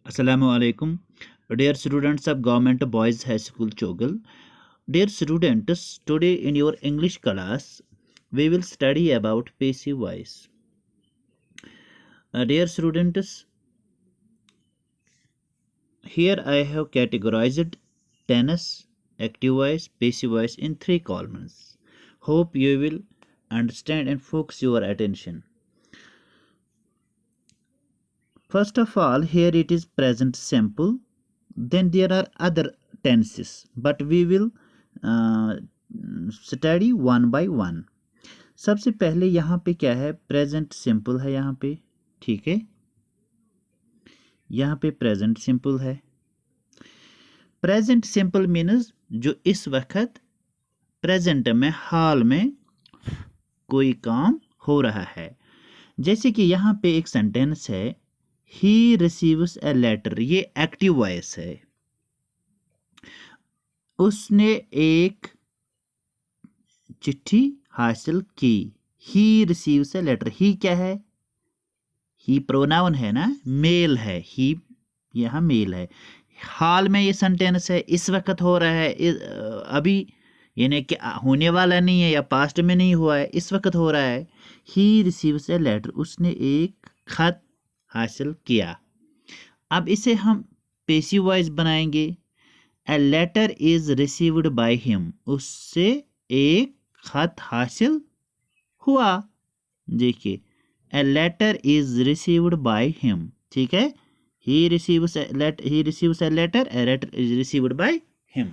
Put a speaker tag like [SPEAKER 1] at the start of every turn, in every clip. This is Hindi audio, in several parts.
[SPEAKER 1] Assalamu alaikum. Dear students of Government Boys High School Chogal. Dear students, today in your English class, we will study about passive voice. Dear students, here I have categorized tense, active voice, passive voice in three columns. Hope you will understand and focus your attention. First of all, here it is present simple. Then there are other tenses, but we will study one by one. सबसे पहले यहाँ पे क्या है, प्रेजेंट सिंपल है यहाँ पे, ठीक है। यहाँ पे प्रेजेंट सिंपल है। प्रेजेंट सिंपल मीन्स जो इस वक्त प्रेजेंट में, हाल में कोई काम हो रहा है। जैसे कि यहाँ पे एक सेंटेंस है, ही रिसीव्स ए लेटर, ये एक्टिव वॉइस है। उसने एक चिट्ठी हासिल की। ही रिसीव्स ए लेटर, ही क्या है, ही प्रोनाउन है ना, मेल है, ही यहाँ मेल है। हाल में ये सेंटेंस है, इस वक्त हो रहा है, अभी यानी कि होने वाला नहीं है या पास्ट में नहीं हुआ है, इस वक्त हो रहा है। ही रिसीव्स ए लेटर, उसने एक खत हासिल किया। अब इसे हम पैसिव वॉइस बनाएंगे। A letter is received by him, उससे एक खत हासिल हुआ। देखिए, a letter is received by him, ठीक है। He receives a letter, a letter is received by him.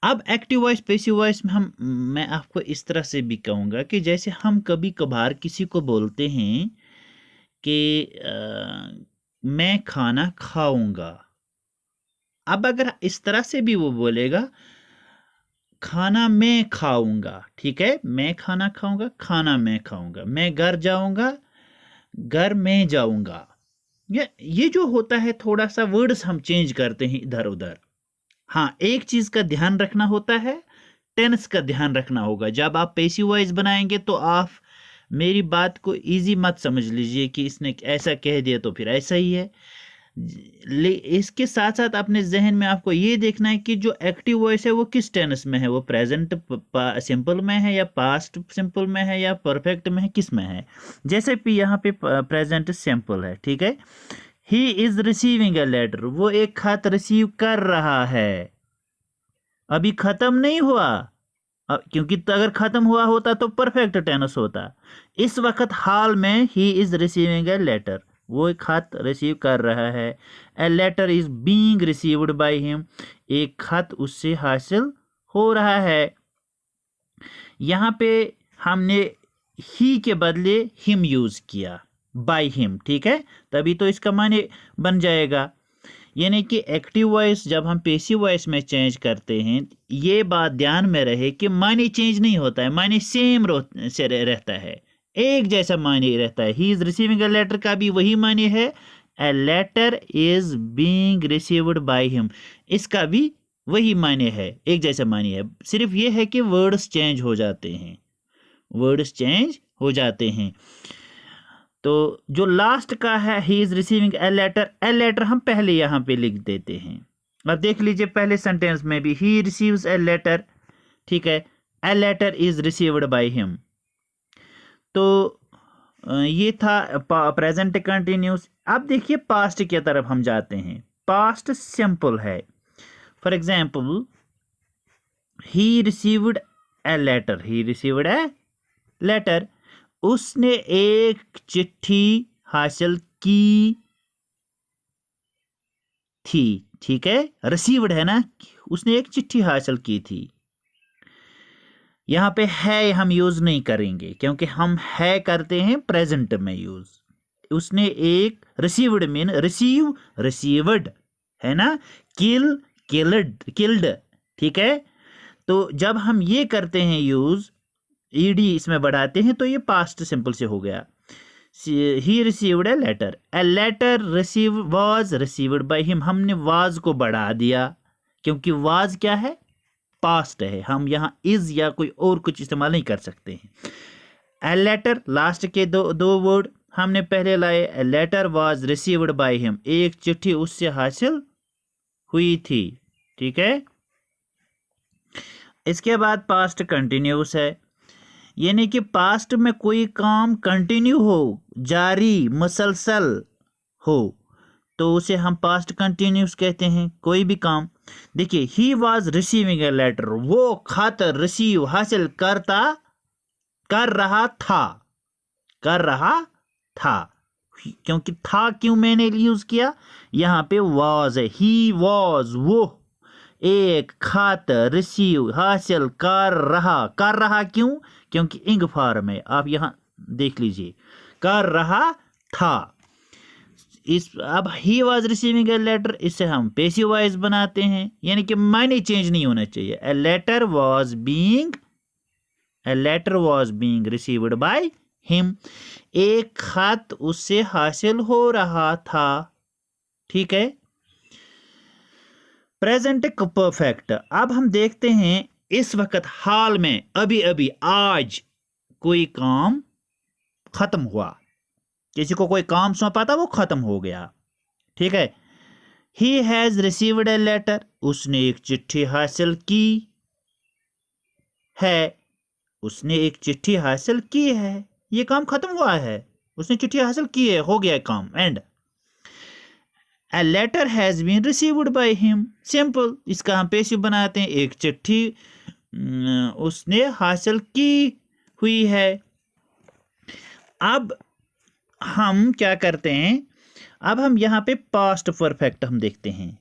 [SPEAKER 1] अब एक्टिव वॉइस पैसिव वॉइस में मैं आपको इस तरह से भी कहूँगा कि जैसे हम कभी कभार किसी को बोलते हैं कि मैं खाना खाऊंगा। अब अगर इस तरह से भी वो बोलेगा, खाना मैं खाऊंगा, ठीक है, मैं खाना खाऊंगा, खाना मैं खाऊंगा, मैं घर जाऊंगा, घर में जाऊंगा। ये जो होता है, थोड़ा सा वर्ड्स हम चेंज करते हैं इधर उधर। हाँ, एक चीज का ध्यान रखना होता है, टेंस का ध्यान रखना होगा। जब आप पैसिव वॉइस बनाएंगे तो आप मेरी बात को इजी मत समझ लीजिए कि इसने ऐसा कह दिया तो फिर ऐसा ही है। इसके साथ साथ अपने जहन में आपको ये देखना है कि जो एक्टिव वॉइस है वो किस टेंस में है, वो प्रेजेंट सिंपल में है या पास्ट सिंपल में है या परफेक्ट में है, किस में है। जैसे कि यहाँ पे प्रेजेंट सिंपल है, ठीक है। He is receiving a letter, वो एक खत रिसीव कर रहा है, अभी खत्म नहीं हुआ, क्योंकि अगर खत्म हुआ होता तो परफेक्ट टेंस होता। इस वक्त हाल में he is receiving a letter, वो एक खत रिसीव कर रहा है। A letter is being received by him, एक खत उससे हासिल हो रहा है। यहाँ पे हमने ही के बदले हिम यूज किया, बाय हिम, ठीक है, तभी तो इसका माने बन जाएगा। यानी कि एक्टिव वॉइस जब हम पैसिव वॉइस में चेंज करते हैं, ये बात ध्यान में रहे कि माने चेंज नहीं होता है, माने सेम से रहता है, एक जैसा माने रहता है। He is receiving a letter का भी वही माने है, a letter is being received by him, इसका भी वही माने है, एक जैसा माने है। सिर्फ ये है कि वर्ड्स चेंज हो जाते हैं, वर्ड्स चेंज हो जाते हैं। तो जो लास्ट का है, he is receiving a letter, a letter हम पहले यहाँ पे लिख देते हैं। अब देख लीजिए, पहले सेंटेंस में भी ही रिसीव्स ए लेटर, ठीक है, a letter is received by him. तो ये था प्रेजेंट कंटिन्यूस। अब देखिए पास्ट की तरफ हम जाते हैं। पास्ट सिंपल है। For example, he received a letter, he received a letter, उसने एक चिट्ठी हासिल की थी, ठीक है, रिसीव्ड है ना, उसने एक चिट्ठी हासिल की थी। यहां पे है हम यूज नहीं करेंगे, क्योंकि हम है करते हैं प्रेजेंट में यूज। उसने एक रिसीव्ड मीन रिसीव, रिसीव्ड है ना, किल, किल्ड, ठीक है। तो जब हम ये करते हैं यूज, ईडी इसमें बढ़ाते हैं, तो ये पास्ट सिंपल से हो गया। He received a letter, a letter receive was received by him, हमने वाज को बढ़ा दिया, क्योंकि वाज क्या है, पास्ट है, हम यहाँ इज या कोई और कुछ इस्तेमाल नहीं कर सकते हैं। ए लेटर लास्ट के दो वर्ड, हमने पहले लाए a letter was received by him, एक चिट्ठी उससे हासिल हुई थी, ठीक है। इसके बाद पास्ट कंटिन्यूस है, यानी कि पास्ट में कोई काम कंटिन्यू हो, जारी मुसलसल हो, तो उसे हम पास्ट कंटिन्यूस कहते हैं। कोई भी काम, देखिए he was receiving a letter, वो खत रिसीव हासिल कर रहा था, क्योंकि था क्यों मैंने यूज किया, यहाँ पे वॉज है, ही वॉज, वो एक खत रिसीव हासिल कर रहा क्यों, क्योंकि इंग फॉर्म है, आप यहाँ देख लीजिए, कर रहा था। इस अब he was receiving a letter, इससे हम पैसिव वॉइस बनाते हैं, यानी कि मायने चेंज नहीं होना चाहिए। A letter was being received by him, एक खत उससे हासिल हो रहा था, ठीक है। प्रेजेंट परफेक्ट, अब हम देखते हैं इस वक्त, हाल में, अभी अभी, आज कोई काम खत्म हुआ, किसी को कोई काम सौंपा था, वो खत्म हो गया, ठीक है। He has received a letter, उसने एक चिट्ठी हासिल की है, ये काम खत्म हुआ है, उसने चिट्ठी हासिल की है, हो गया काम, and a letter has been received by him, simple, इसका हम पैसिव बनाते हैं, एक चिट्ठी उसने हासिल की हुई है। अब हम क्या करते हैं, अब हम यहां पे पास्ट परफेक्ट हम देखते हैं,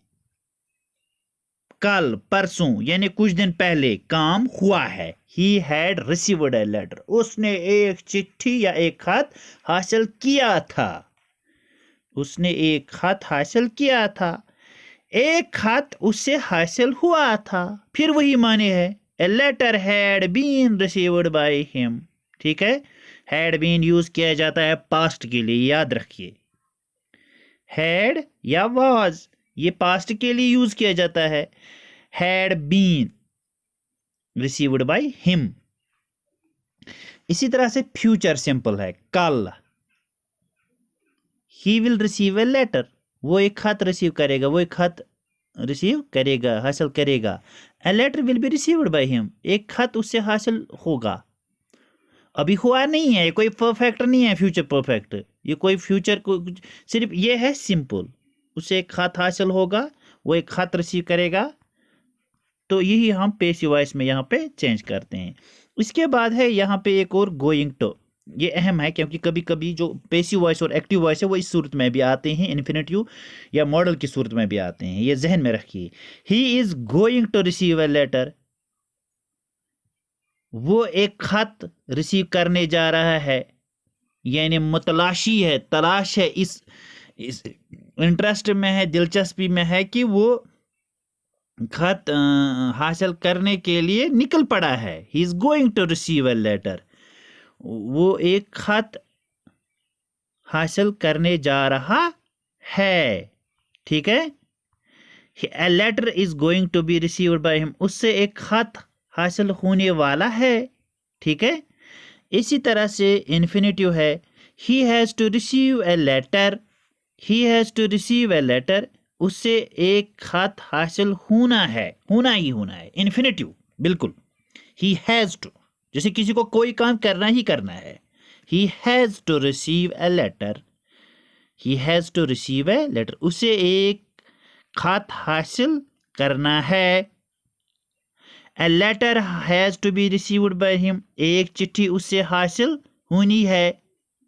[SPEAKER 1] कल परसों यानी कुछ दिन पहले काम हुआ है, he had received a letter, उसने एक चिट्ठी या एक खत हासिल किया था, एक खत उससे हासिल हुआ था, फिर वही माने है, a letter had been received by him, ठीक है। हैड बीन यूज किया जाता है पास्ट के लिए, याद रखिए, हैड या वाज ये पास्ट के लिए यूज किया जाता है, had been received by him. इसी तरह से फ्यूचर सिंपल है, कल he will receive a letter, वो एक खत रिसीव करेगा, हासिल करेगा। A letter will be received by him, एक खत उससे हासिल होगा, अभी हुआ नहीं है, कोई परफेक्ट नहीं है फ्यूचर परफेक्ट, ये कोई फ्यूचर को, सिर्फ ये है सिंपल, उसे एक खत हासिल होगा, वो एक खत रिसीव करेगा, तो यही हम पैसिव वॉइस में यहाँ पे चेंज करते हैं। इसके बाद है यहाँ पे एक और गोइंग टू, ये अहम है क्योंकि कभी कभी जो पैसिव वॉइस और एक्टिव वॉइस है वो इस सूरत में भी आते हैं, इन्फिनेटिव या मॉडल की सूरत में भी आते हैं, ये जहन में रखिए। He is going to receive a letter, वो एक खत रिसीव करने जा रहा है, यानी मुतलाशी है, तलाश है, इस इंटरेस्ट में है, दिलचस्पी में है कि वो खत हासिल करने के लिए निकल पड़ा है, he is going to receive a letter, वो एक खत हासिल करने जा रहा है, ठीक है। A letter is going to be received by him, उससे एक खत हासिल होने वाला है, ठीक है। इसी तरह से इन्फिनेटिव है, he has to receive a letter, उससे एक खत हासिल होना ही होना है, इन्फिनेटिव, बिल्कुल। ही हैज टू, जैसे किसी को कोई काम करना ही करना है, he has to receive a letter, उसे एक खत हासिल करना है। A letter has to be received by him, एक चिट्ठी उससे हासिल होनी है,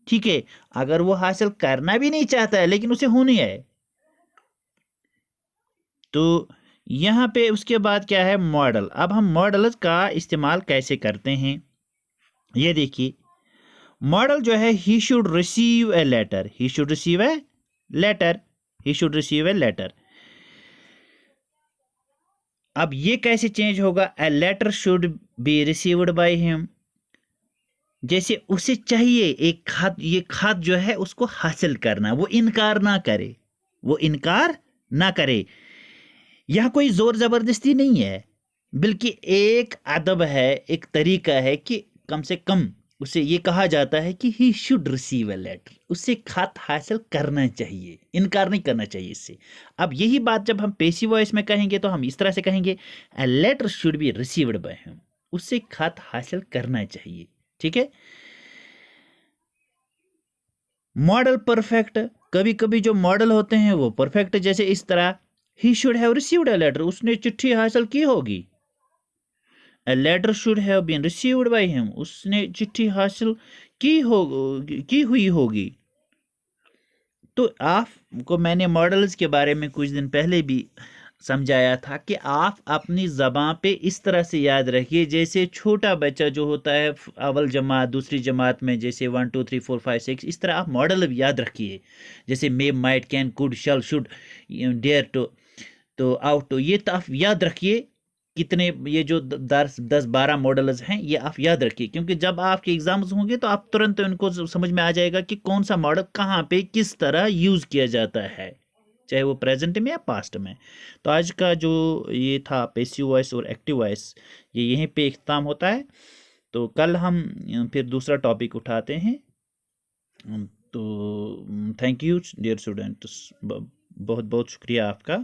[SPEAKER 1] ठीक है। अगर वो हासिल करना भी नहीं चाहता है लेकिन उसे होनी है, तो यहाँ पे उसके बाद क्या है, मॉडल। अब हम मॉडल का इस्तेमाल कैसे करते हैं, ये देखिए। मॉडल जो है, he should receive a letter, अब ये कैसे चेंज होगा, a letter should be received by him, जैसे उसे चाहिए एक खत, ये खत जो है उसको हासिल करना, वो इनकार ना करे, यह कोई जोर जबरदस्ती नहीं है, बल्कि एक अदब है, एक तरीका है कि कम से कम उसे ये कहा जाता है कि he should receive a letter, उसे खत हासिल करना चाहिए, इनकार नहीं करना चाहिए इससे। अब यही बात जब हम पेसिव वॉइस में कहेंगे तो हम इस तरह से कहेंगे, a letter should be received by him, उसे खत हासिल करना चाहिए। ठीक है। मॉडल परफेक्ट, कभी कभी जो मॉडल होते हैं वो परफेक्ट, जैसे इस तरह, he should have received a letter, उसने चिट्ठी हासिल की होगी। A letter should have been received by him, उसने चिट्ठी हासिल की हो की हुई होगी। तो आपको मैंने मॉडल्स के बारे में कुछ दिन पहले भी समझाया था कि आप अपनी ज़बान पे इस तरह से याद रखिए, जैसे छोटा बच्चा जो होता है अव्वल जमात दूसरी जमात में, जैसे 1 2 3 4 5 6, इस तरह आप मॉडल भी याद रखिए, जैसे may might can could shall should dare to, तो आउट टू, ये तो आप याद रखिए। कितने ये जो 10 12 मॉडल्स हैं ये आप याद रखिए, क्योंकि जब आपके एग्जाम्स होंगे तो आप तुरंत उनको समझ में आ जाएगा कि कौन सा मॉडल कहाँ पे किस तरह यूज़ किया जाता है, चाहे वो प्रेजेंट में या पास्ट में। तो आज का जो ये था पैसिव वॉइस और एक्टिव वॉइस, ये यहीं पे इख्तिताम होता है। तो कल हम फिर दूसरा टॉपिक उठाते हैं। तो थैंक यू डियर स्टूडेंट्स, बहुत बहुत शुक्रिया आपका।